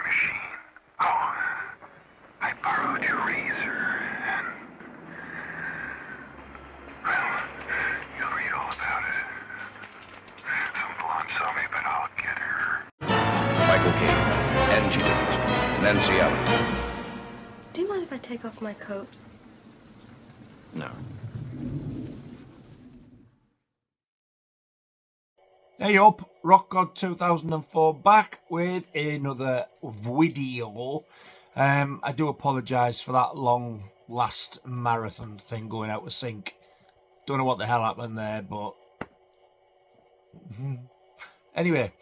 machine. Oh, I borrowed your razor, and, well, you'll read all about it. Some blonde saw me, but I'll get her. Michael Caine, Angie Dickinson, Nancy Allen. Do you mind if I take off my coat? No. Hey up, Rock God 2004 back with another video. I do apologise for that long last marathon thing going out of sync. Don't know what the hell happened there, but anyway,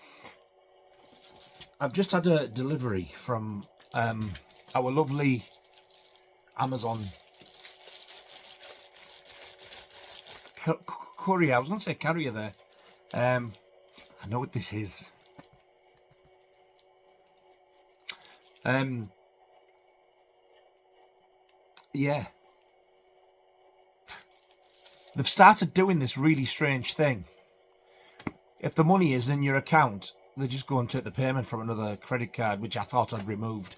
I've just had a delivery from our lovely Amazon courier. I was going to say carrier there. I know what this is. Yeah. They've started doing this really strange thing. If the money is in your account, they just go and take the payment from another credit card, which I thought I'd removed.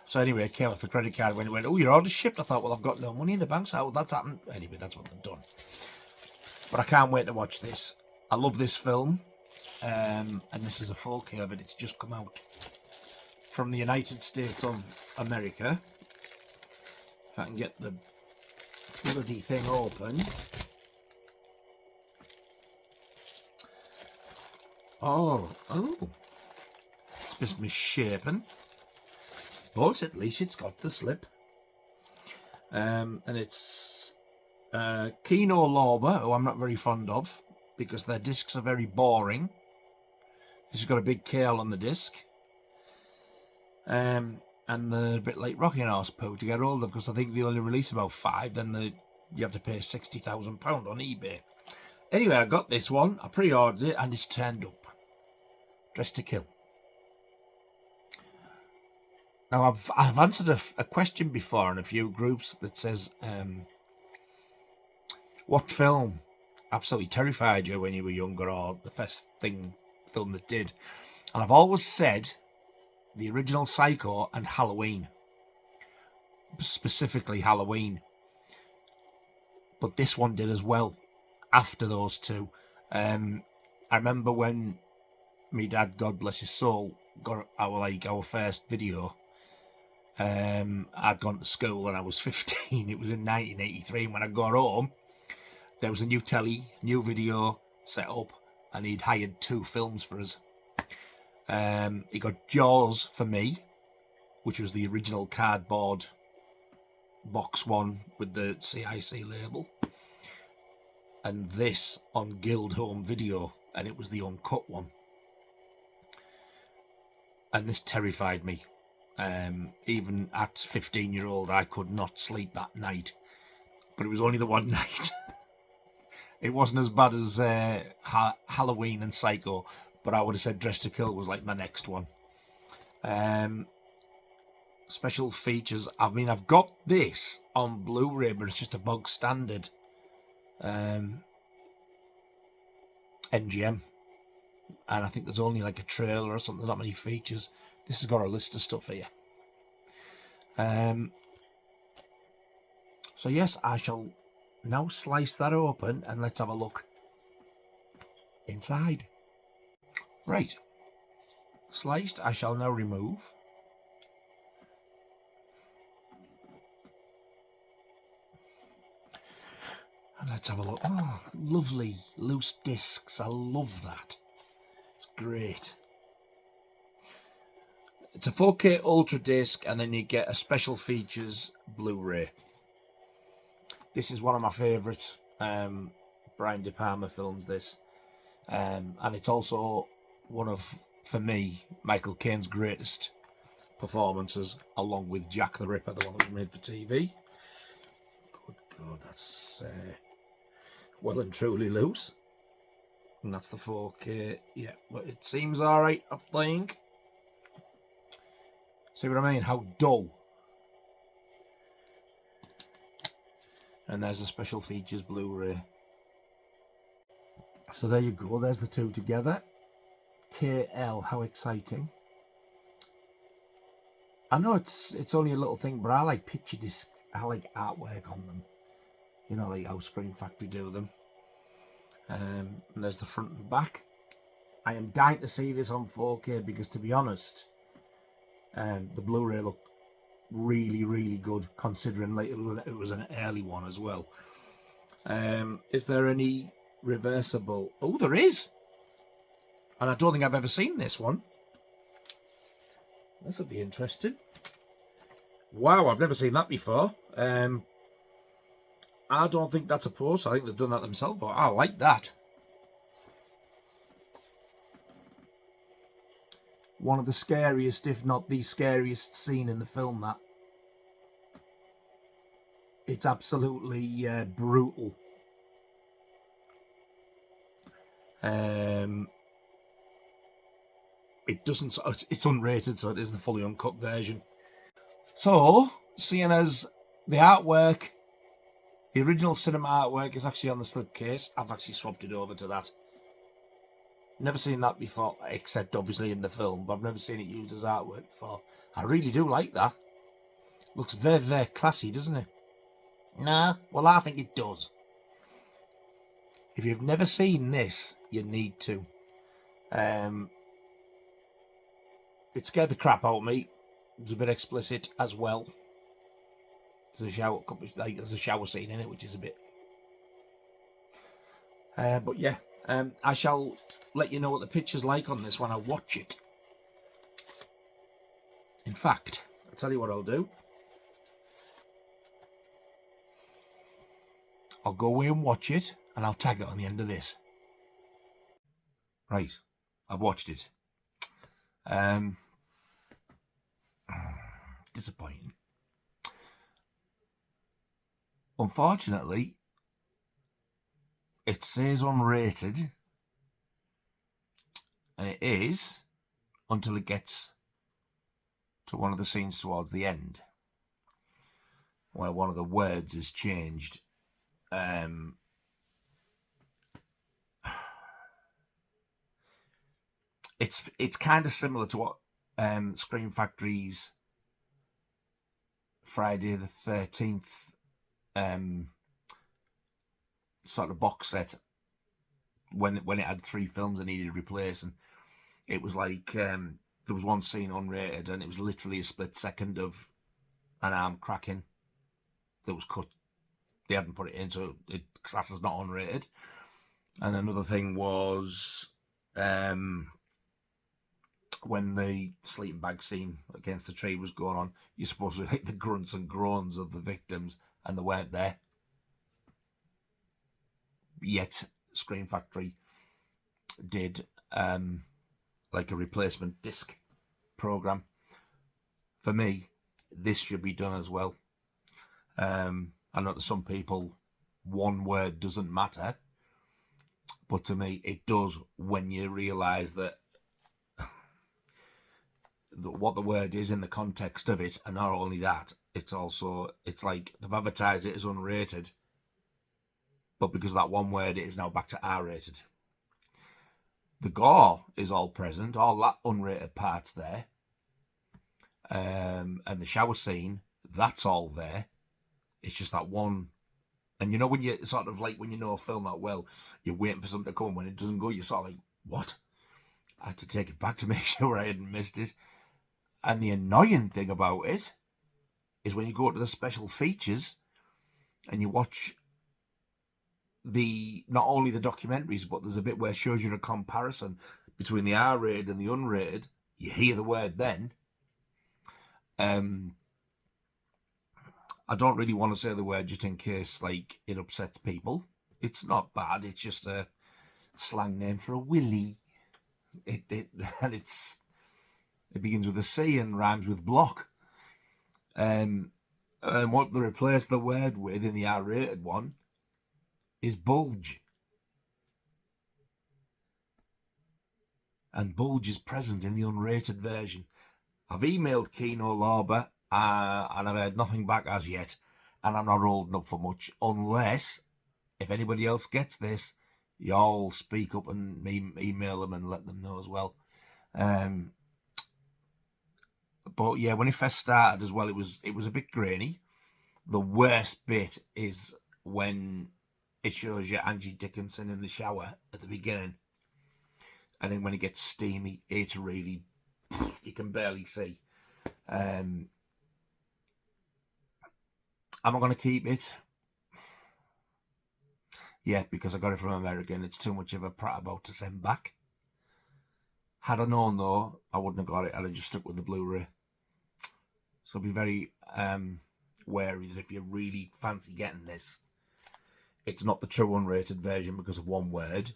So anyway, it came off the credit card when it went, oh, your order's shipped. I thought, well, I've got no money in the bank, so that's happened. Anyway, that's what they've done. But I can't wait to watch this. I love this film. And this is a 4K of it. It's just come out from the United States of America. If I can get the bloody thing open. Oh. It's just misshapen. But at least it's got the slip. And it's Kino Lorber, who I'm not very fond of, because their discs are very boring. This has got a big kale on the disc. And they're a bit like Rocking Horse Poo to get hold of, because I think they only release about 5, then you have to pay £60,000 on eBay. Anyway, I got this one, I pre-ordered it, and it's turned up. Dressed to Kill. Now, I've answered a question before in a few groups that says, what film absolutely terrified you when you were younger, or the first film that did? And I've always said the original Psycho and Halloween. Specifically Halloween. But this one did as well after those two. I remember when my dad, God bless his soul, got our first video. I'd gone to school and I was 15. It was in 1983. And when I got home, there was a new telly, new video set up, and he'd hired 2 films for us. He got Jaws for me, which was the original cardboard box one with the CIC label, and this on Guild Home Video, and it was the uncut one. And this terrified me. Even at 15-year-old, I could not sleep that night. But it was only the one night. It wasn't as bad as Halloween and Psycho, but I would have said Dress to Kill was like my next one. Special features. I mean, I've got this on Blu-ray, but it's just a bog standard NGM. And I think there's only like a trailer or something. There's not many features. This has got a list of stuff here. So yes, I shall now slice that open and let's have a look inside. Right. Sliced, I shall now remove. And let's have a look. Oh, lovely loose discs. I love that. It's great. It's a 4K Ultra disc, and then you get a special features Blu-ray. This is one of my favourite Brian De Palma films, this. And it's also one of, for me, Michael Caine's greatest performances, along with Jack the Ripper, the one that was made for TV. Good God, that's well and truly loose. And that's the 4K. Yeah, but it seems alright, I think. See what I mean? How dull. And there's a special features Blu-ray. So there you go. There's the two together. KL, how exciting. I know it's only a little thing, but I like picture discs. I like artwork on them. You know, like how Screen Factory do them. And there's the front and back. I am dying to see this on 4K because, to be honest, the Blu-ray looked really, really good, considering like it was an early one as well. Is there any reversible? Oh, there is, and I don't think I've ever seen this one. This will be interesting. Wow, I've never seen that before. I don't think that's a post. I think they've done that themselves, but I like that. One of the scariest, if not the scariest scene in the film, that. It's absolutely brutal. It doesn't. It's unrated, so it is the fully uncut version. So, seeing as the artwork, the original cinema artwork is actually on the slipcase, I've actually swapped it over to that. Never seen that before, except obviously in the film, but I've never seen it used as artwork before. I really do like that. Looks very, very classy, doesn't it? No, well, I think it does. If you've never seen this, you need to. It scared the crap out of me. It was a bit explicit as well. There's a shower scene in it, which is a bit. But yeah, I shall let you know what the picture's like on this when I watch it. In fact, I'll tell you what I'll do. I'll go away and watch it, and I'll tag it on the end of this. Right, I've watched it. Disappointing. Unfortunately, it says unrated, and it is until it gets to one of the scenes towards the end, where one of the words is changed. It's kind of similar to what Scream Factory's Friday the 13th sort of box set, when it had 3 films it needed replacing. It was like there was one scene unrated, and it was literally a split second of an arm cracking that was cut. They hadn't put it in, so it classes not unrated. And another thing was when the sleeping bag scene against the tree was going on, you're supposed to hit the grunts and groans of the victims, and they weren't there. Yet Scream Factory did like a replacement disc program. For me, this should be done as well. I know to some people one word doesn't matter, but to me it does when you realise that what the word is in the context of it, and not only that, it's like they've advertised it as unrated, but because of that one word, it is now back to R-rated. The gore is all present, all that unrated part's there, and the shower scene, that's all there. It's just that one. And you know, when you sort of like, when you know a film that well, you're waiting for something to come. When it doesn't go, you're sort of like, what? I had to take it back to make sure I hadn't missed it. And the annoying thing about it is when you go to the special features and you watch not only the documentaries, but there's a bit where it shows you a comparison between the R-rated and the unrated. You hear the word then. I don't really want to say the word just in case like it upsets people. It's not bad. It's just a slang name for a willy. It begins with a C and rhymes with block. And what they replace the word with in the R-rated one is bulge. And bulge is present in the unrated version. I've emailed Kino Lorber and I've heard nothing back as yet, and I'm not holding up for much unless, if anybody else gets this, y'all speak up and email them and let them know as well. But yeah, when it first started as well, it was a bit grainy. The worst bit is when it shows you Angie Dickinson in the shower at the beginning, and then when it gets steamy, it's really, you can barely see. Am I going to keep it? Yeah, because I got it from America and it's too much of a prat about to send back. Had I known though, I wouldn't have got it. I'd have just stuck with the Blu-ray. So be very wary that if you really fancy getting this, it's not the true unrated version because of one word.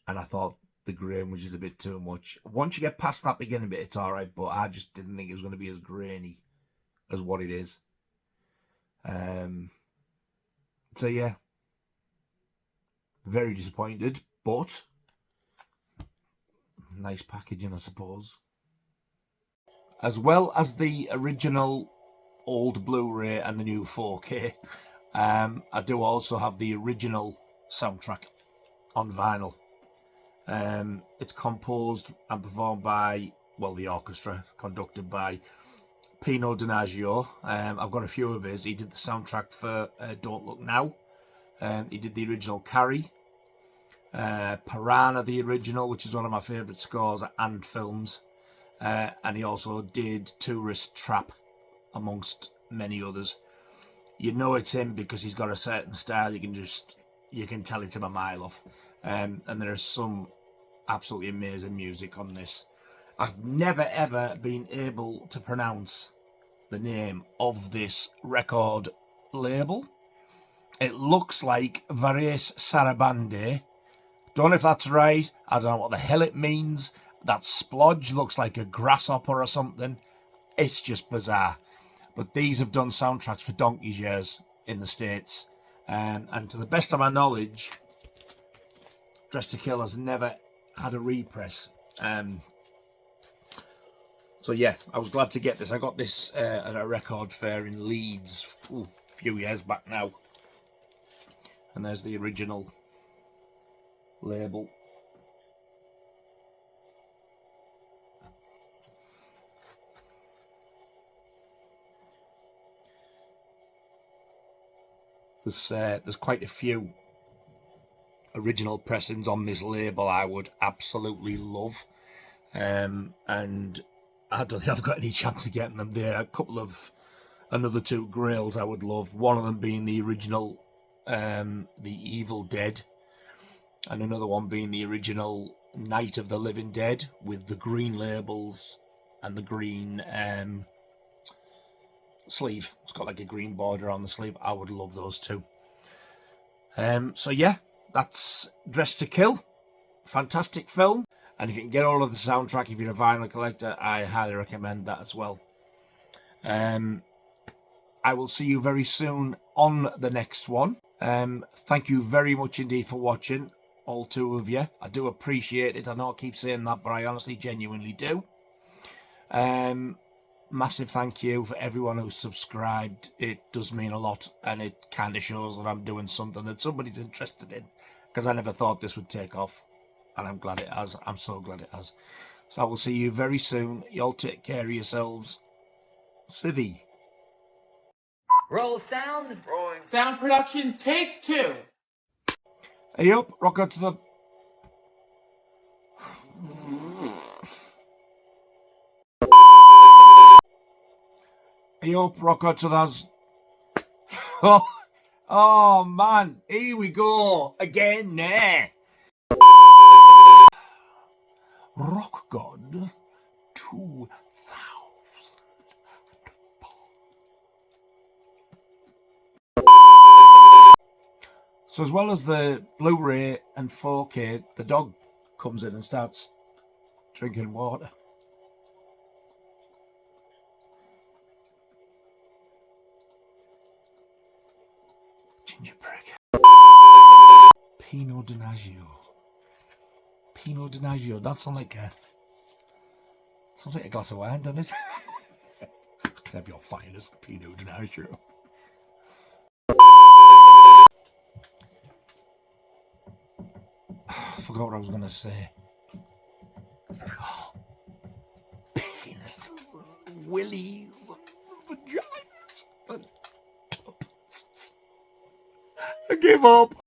And I thought the grain was just a bit too much. Once you get past that beginning bit, it's alright, but I just didn't think it was going to be as grainy as what it is. So yeah, very disappointed, but nice packaging, I suppose. As well as the original old Blu-ray and the new 4K, I do also have the original soundtrack on vinyl. It's composed and performed by, well, the orchestra, conducted by Pino Donaggio. I've got a few of his. He did the soundtrack for Don't Look Now. He did the original Carrie. Piranha, the original, which is one of my favourite scores and films. And he also did Tourist Trap, amongst many others. You know it's him because he's got a certain style. You can tell it's him a mile off. And there is some absolutely amazing music on this. I've never ever been able to pronounce the name of this record label. It looks like Vares Sarabande. Don't know if that's right. I don't know what the hell it means. That splodge looks like a grasshopper or something. It's just bizarre. But these have done soundtracks for donkey's years in the States. And to the best of my knowledge, Dressed to Kill has never had a repress. So yeah, I was glad to get this. I got this at a record fair in Leeds a few years back now. And there's the original label. There's quite a few original pressings on this label I would absolutely love. And I don't think I've got any chance of getting them. There are a couple of another two grails I would love. One of them being the original The Evil Dead, and another one being the original Night of the Living Dead with the green labels and the green sleeve. It's got like a green border on the sleeve. I would love those two. So yeah, that's Dressed to Kill. Fantastic film. And if you can get all of the soundtrack, if you're a vinyl collector, I highly recommend that as well. I will see you very soon on the next one. Thank you very much indeed for watching, all two of you. I do appreciate it. I know I keep saying that, but I honestly, genuinely do. Massive thank you for everyone who's subscribed. It does mean a lot, and it kind of shows that I'm doing something that somebody's interested in, because I never thought this would take off, and I'm glad it has. I'm so glad it has. So I will see you very soon. Y'all take care of yourselves. Sithee. Roll sound. Rolling. Sound production, take two. Hey up, rock out to the... Hey up, rock out to those... Oh man, here we go again there. Rock God 2000. So as well as the Blu-ray and 4K, the dog comes in and starts drinking water. Ginger prick. Pinot Donaggio. Pinot Donaggio. That sounds like a glass of wine, doesn't it? I can have your finest Pinot Donaggio. I forgot what I was going to say. penises, willies, vaginas, and I give up.